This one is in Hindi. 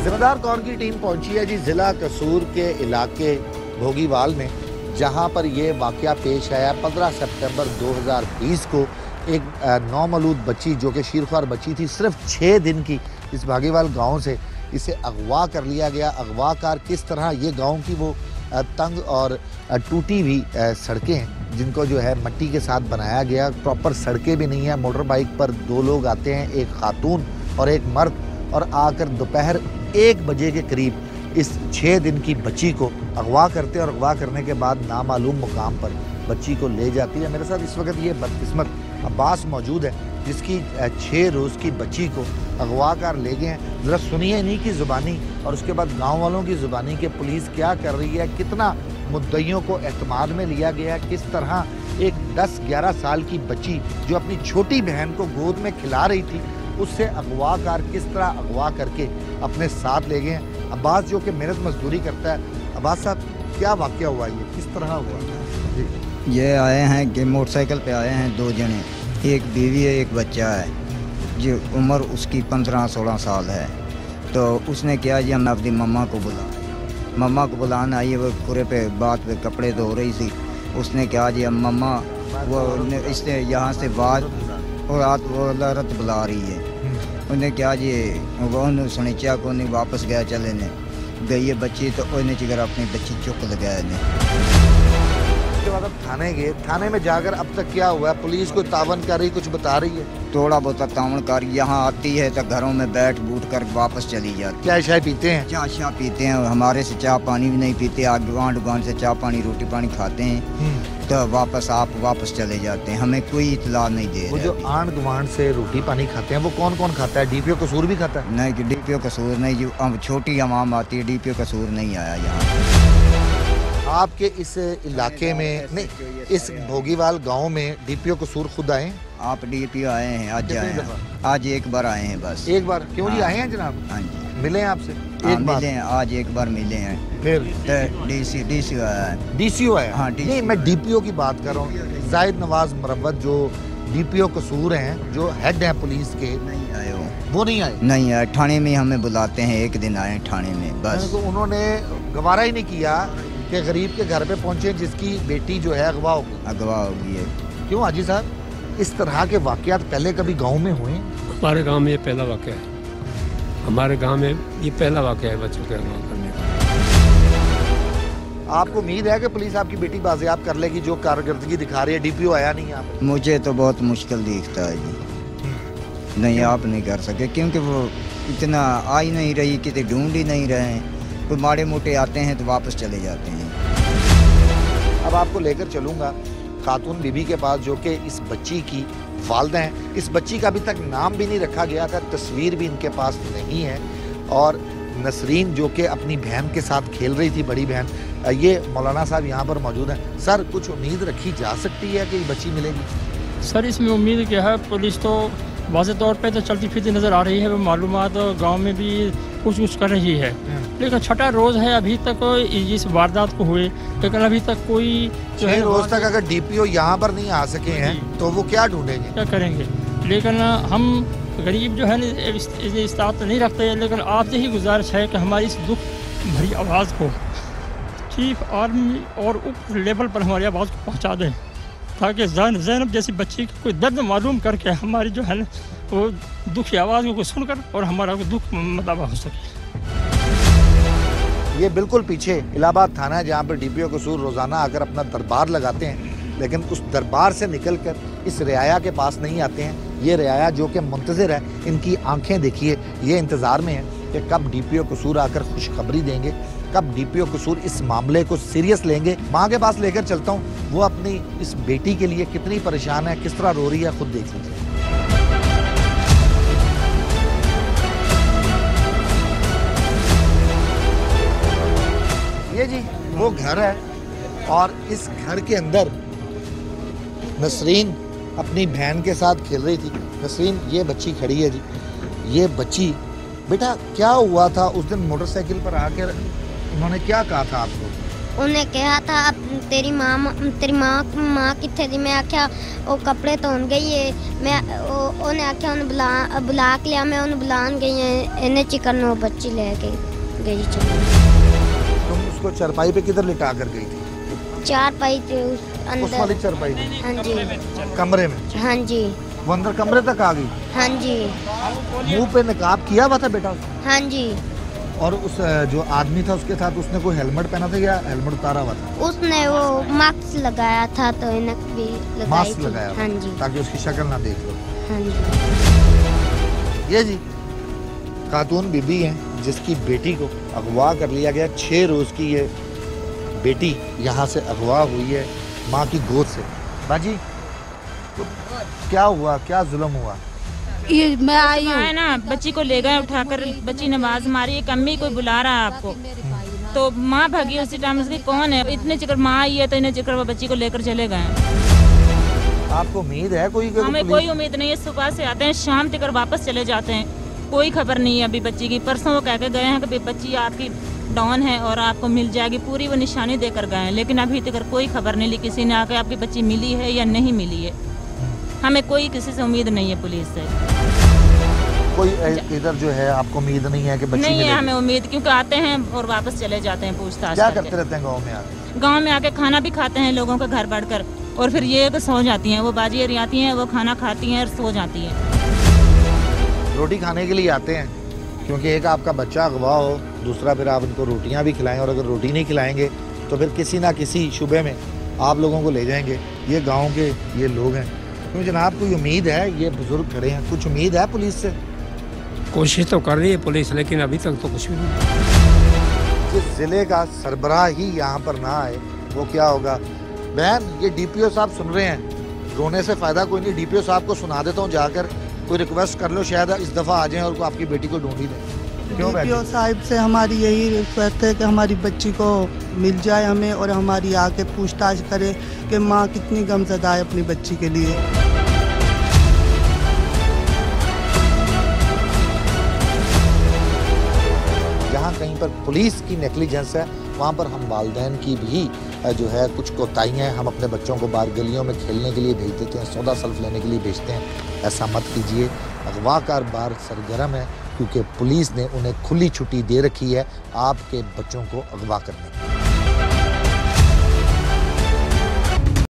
जिम्मेदार कौन की टीम पहुंची है जी जिला कसूर के इलाके भोगीवाल में, जहां पर ये वाकया पेश आया 15 सितंबर 2020 को। एक नौमौलूद बच्ची जो कि शीरख्वार बच्ची थी, सिर्फ 6 दिन की, इस भागीवाल गांव से इसे अगवा कर लिया गया। अगवाकार किस तरह, ये गांव की वो तंग और टूटी हुई सड़कें हैं जिनको जो है मिट्टी के साथ बनाया गया, प्रॉपर सड़कें भी नहीं है। मोटर बाइक पर 2 लोग आते हैं, एक खातून और एक मर्द, और आकर दोपहर 1 बजे के करीब इस 6 दिन की बच्ची को अगवा करते हैं और अगवा करने के बाद नामालूम मुकाम पर बच्ची को ले जाती है। मेरे साथ इस वक्त ये बदकिस्मत अब्बास मौजूद है जिसकी 6 रोज़ की बच्ची को अगवा कर ले गए हैं। ज़रा सुनिए इन्हीं की ज़ुबानी और उसके बाद गांव वालों की ज़ुबानी कि पुलिस क्या कर रही है, कितना मुद्दइयों को एतमाद में लिया गया है, किस तरह एक 10-11 साल की बच्ची जो अपनी छोटी बहन को गोद में खिला रही थी, उससे अगवा कर किस तरह अगवा करके अपने साथ ले गए हैं। अब्बास जो कि मेहनत मजदूरी करता है, अब्बास साहब क्या वाक़या हुआ, ये किस तरह हुआ जी? ये आए हैं कि मोटरसाइकिल पे आए हैं 2 जने, एक बीवी है एक बच्चा है, जो उम्र उसकी 15-16 साल है। तो उसने क्या जी, हमने अपनी मम्मा को बुलाना आई, वो पूरे पे बात पे कपड़े धो रही थी। उसने क्या जी, अब मम्मा वो इसने यहाँ से बात और रात वो रत बुला रही है। उन्हें क्या जी, वो सुनिचा को नहीं वापस गया चले ने गई है बच्ची, तो उन्हें चिगर अपनी बच्ची चुक लगाया ने। उसके बाद अब थाने गए, थाने में जाकर अब तक क्या हुआ, पुलिस को तावन कर रही, कुछ बता रही है? थोड़ा बहुत तावन कर, यहाँ आती है तो घरों में बैठ बूट कर वापस चली जाती। चाय शाय पीते हैं? चाय पीते हैं, हमारे से चाय पानी भी नहीं पीते, आंड से चाय पानी रोटी पानी खाते हैं तो वापस चले जाते हैं, हमें कोई इतला नहीं दे। वो जो आंड गुआंढ से रोटी पानी खाते हैं वो कौन कौन खाता है? डीपीओ कसूर भी खाता है? नहीं, डीपीओ कसूर नहीं, जो अब छोटी अवाम आती है, डीपीओ कसूर नहीं आया यहाँ। आपके इस इलाके में नहीं, इस भोगीवाल गांव में डीपीओ कसूर खुद आए? आप डीपीओ आए हैं? आज आए हैं, आज एक बार आए हैं बस। एक बार? क्यों जी आए हैं जनाब? हाँ जी, मिले हैं आपसे? एक बार मिले हैं, आज एक बार मिले हैं। फिर डीसीओ आया है। डीसीओ आया? हाँ, नहीं, मैं डीपीओ की बात कर रहा हूँ। जाहिद नवाज मुरव्वत जो डीपीओ कसूर हैं, जो हेड हैं पुलिस के, नहीं आए वो नहीं आए? नहीं आए, थाने में हमें बुलाते हैं, एक दिन आए थाने में बस। तो उन्होंने गवारा ही नहीं किया कि गरीब के घर पे पहुंचे जिसकी बेटी जो है अगवा होगी है। क्यों हाजी साहब, इस तरह के वाकयात पहले कभी गांव में हुए? हमारे गांव में ये पहला वाकया है, हमारे गांव में ये पहला वाकया है बच्चों के अगवा करने का। आपको उम्मीद है कि पुलिस आपकी बेटी बाजियाब कर लेगी जो कारकर्दगी दिखा रही है? डीपीओ आया नहीं यहाँ पे? मुझे तो बहुत मुश्किल दिखता है जी। नहीं, आप नहीं कर सके क्योंकि वो इतना आ ही नहीं रही, कितने ढूंढ ही नहीं रहे हैं। कोई माड़े मोटे आते हैं तो वापस चले जाते हैं। अब आपको लेकर चलूँगा खातून बीबी के पास जो कि इस बच्ची की वालदा हैं। इस बच्ची का अभी तक नाम भी नहीं रखा गया था, तस्वीर भी इनके पास नहीं है। और नसरीन जो कि अपनी बहन के साथ खेल रही थी, बड़ी बहन, ये मौलाना साहब यहाँ पर मौजूद हैं। सर, कुछ उम्मीद रखी जा सकती है कि ये बच्ची मिलेगी? सर, इसमें उम्मीद क्या है, पुलिस तो वाज़ेह तौर पे तो चलती फिरती नज़र आ रही है, मालूमात गांव में भी कुछ कर रही है, लेकिन 6ठा रोज़ है अभी तक इस वारदात को हुए, लेकिन अभी तक कोई 6 रोज़ तक अगर डीपीओ यहाँ पर नहीं आ सके हैं तो वो क्या ढूंढेंगे, क्या करेंगे? लेकिन हम गरीब जो है इस्तात तो नहीं रखते, लेकिन आपसे ही गुजारिश है कि हमारी इस दुख भरी आवाज़ को चीफ आर्मी और उप लेवल पर हमारी आवाज़ को पहुँचा दें, ताकि ज़ैनब जैसी बच्ची को कोई दर्द मालूम करके हमारी जो है ना वो दुख की आवाज़ को सुनकर और हमारा दुख मदावा हो सके। ये बिल्कुल पीछे इलाहाबाद थाना है जहाँ पर डीपीओ कसूर रोज़ाना आकर अपना दरबार लगाते हैं, लेकिन उस दरबार से निकलकर इस रियाया के पास नहीं आते हैं। ये रियाया जो कि मुंतज़िर है, इनकी आंखें देखिए, ये इंतज़ार में है कि कब डीपीओ कसूर आकर खुशखबरी देंगे, कब डीपीओ कसूर इस मामले को सीरियस लेंगे। माँ के पास लेकर चलता हूँ, वो अपनी इस बेटी के लिए कितनी परेशान है, किस तरह रो रही है, खुद देख लीजिए। ये जी वो घर है और इस घर के अंदर नसरीन अपनी बहन के साथ खेल रही थी। नसरीन, ये बच्ची खड़ी है जी, ये बच्ची, बेटा क्या हुआ था उस दिन मोटरसाइकिल पर आकर उन्होंने क्या कहा था आपको? उन्हें कहा था तेरी माँ कितने दी। मैं आख्या वो कपड़े धोन गई है। मैं उन्हें आख्या उन्हें बुला के लिया। मैं उन्हें बुलान गई है, इन्हें चिकन वो बच्ची ले गई चली। तुम उसको चरपाई पे किधर लिटा कर गई थी? चारपाई थे उस अंदर। वाली चरपाई पे? हाँ जी, कमरे में? हाँ जी, वो अंदर कमरे तक आ गई? हाँ जी, मुंह पे नकाब किया हुआ था बेटा? हाँ जी। और उस जो आदमी था उसके साथ, उसने कोई हेलमेट पहना था या हेलमेट उतारा हुआ था? उसने वो मास्क लगाया था, तो इन्हें भी लगाई मास्क थी। लगाया हाँ हुआ, जी, ताकि उसकी शक्ल ना देख लो। हाँ जी। ये जी खातून बीबी है जिसकी बेटी को अगवा कर लिया गया। 6 रोज की ये बेटी यहाँ से अगवा हुई है माँ की गोद से। बाजी तो क्या हुआ, क्या जुल्म हुआ? ये मैं आई हूँ है ना, बच्ची को ले गए उठाकर, बच्ची नमाज मारी, एक अम्मी कोई बुला रहा है आपको, तो माँ भागी उसी टाइम। उसकी कौन है, इतने चिकर माँ आई है तो इन्हें चिकर वो बच्ची को लेकर चले गए। आपको उम्मीद है कोई? हमें कोई उम्मीद नहीं है, सुबह से आते हैं शाम तक वापस चले जाते हैं, कोई खबर नहीं है अभी बच्ची की। परसों वो कह के गए हैं कि बच्ची आपकी डाउन है और आपको मिल जाएगी, पूरी वो निशानी देकर गए हैं, लेकिन अभी तक कोई खबर नहीं ली किसी ने आके आपकी बच्ची मिली है या नहीं मिली है। हमें कोई किसी से उम्मीद नहीं है, पुलिस से कोई इधर जो है आपको उम्मीद नहीं है कि बच्ची नहीं है मिलेगी? हमें उम्मीद, क्योंकि आते हैं और वापस चले जाते हैं पूछताछ क्या करके। करते रहते हैं गाँव में आके? गांव में आके खाना भी खाते हैं लोगों के घर बैठकर, और फिर ये कि सो जाती हैं। वो बाजी अरी आती हैं, वो खाना खाती हैं और सो जाती हैं। रोटी खाने के लिए आते हैं, क्योंकि एक आपका बच्चा अगवा हो, दूसरा फिर आप उनको रोटियां भी खिलाएं, और अगर रोटी नहीं खिलाएंगे तो फिर किसी ना किसी शुबे में आप लोगों को ले जाएंगे। ये गांव के ये लोग हैं। क्यों जनाब, कोई उम्मीद है? ये बुजुर्ग खड़े हैं, कुछ उम्मीद है पुलिस से? कोशिश तो कर रही है पुलिस, लेकिन अभी तक तो कुछ भी नहीं। जिस जिले का सरबराह ही यहाँ पर ना आए वो क्या होगा? बहन, ये डीपीओ साहब सुन रहे हैं, रोने से फायदा कोई नहीं। डीपीओ साहब को सुना देता हूँ जाकर, कोई रिक्वेस्ट कर लो, शायद इस दफ़ा आ जाएं और आपकी बेटी को ढूंढ ही दें। क्यों बहन? डीपीओ साहब से हमारी यही रिक्वेस्ट है कि हमारी बच्ची को मिल जाए हमें, और हमारी आके पूछताछ करे कि माँ कितनी गमज़दा है अपनी बच्ची के लिए। जहाँ कहीं पर पुलिस की नेग्लिजेंस है, वहाँ पर हम वालिदैन की भी जो है कुछ कोताहियाँ हैं। हम अपने बच्चों को बाहर गलियों में खेलने के लिए भेज देते हैं, सौदा सल्फ लेने के लिए भेजते हैं। ऐसा मत कीजिए। अगवाकार बार सरगर्म है, क्योंकि पुलिस ने उन्हें खुली छुट्टी दे रखी है आपके बच्चों को अगवा करने की।